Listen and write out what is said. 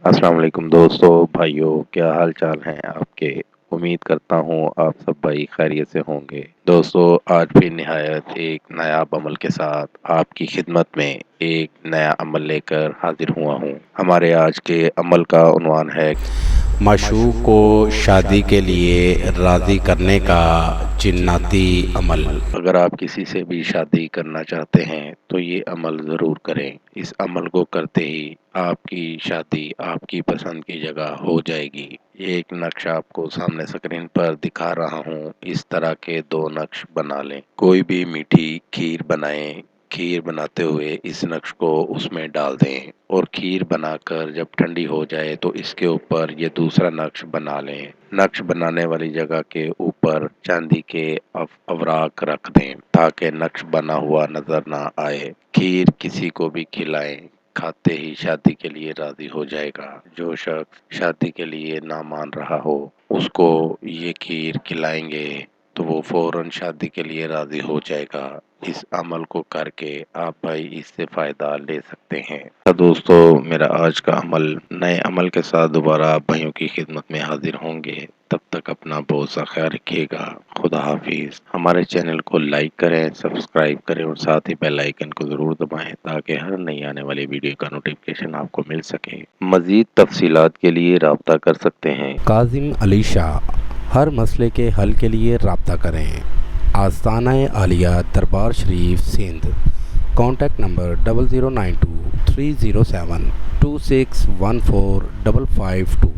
السلام علیکم دوستو بھائیوں، کیا حال چال ہیں آپ کے؟ امید کرتا ہوں آپ سب بھائی خیریت سے ہوں گے۔ دوستو، آج بھی نہایت ایک نایاب عمل کے ساتھ آپ کی خدمت میں ایک نیا عمل لے کر حاضر ہوا ہوں۔ ہمارے آج کے عمل کا عنوان ہے معشوق کو شادی کے لیے راضی کرنے کا جناتی عمل۔ اگر آپ کسی سے بھی شادی کرنا چاہتے ہیں تو یہ عمل ضرور کریں۔ اس عمل کو کرتے ہی آپ کی شادی آپ کی پسند کی جگہ ہو جائے گی۔ یہ ایک نقش آپ کو سامنے اسکرین پر دکھا رہا ہوں۔ اس طرح کے 2 نقش بنا لیں۔ کوئی بھی میٹھی کھیر بنائیں۔ کھیر بناتے ہوئے اس نقش کو اس میں ڈال دیں اور کھیر بنا کر جب ٹھنڈی ہو جائے تو اس کے اوپر یہ دوسرا نقش بنا لیں۔ نقش بنانے والی جگہ کے اوپر چاندی کے اوراق رکھ دیں تاکہ نقش بنا ہوا نظر نہ آئے۔ کھیر کسی کو بھی کھلائیں، کھاتے ہی شادی کے لیے راضی ہو جائے گا۔ جو شخص شادی کے لیے نہ مان رہا ہو اس کو یہ کھیر کھلائیں گے تو وہ فوراً شادی کے لیے راضی ہو جائے گا۔ اس عمل کو کر کے آپ بھائی اس سے فائدہ لے سکتے ہیں۔ دوستو، میرا آج کا عمل نئے عمل کے ساتھ دوبارہ آپ بھائیوں کی خدمت میں حاضر ہوں گے۔ تب تک اپنا بہت سا خیال رکھیے گا۔ خدا حافظ۔ ہمارے چینل کو لائک کریں، سبسکرائب کریں اور ساتھ ہی بیل آئیکن کو ضرور دبائیں تاکہ ہر نئی آنے والی ویڈیو کا نوٹیفکیشن آپ کو مل سکے۔ مزید تفصیلات کے لیے رابطہ کر سکتے ہیں کاظم علی شاہ۔ ہر مسئلے کے حل کے لیے رابطہ کریں۔ آستانہ عالیہ دربار شریف سندھ۔ Contact number 0092 307 2614 552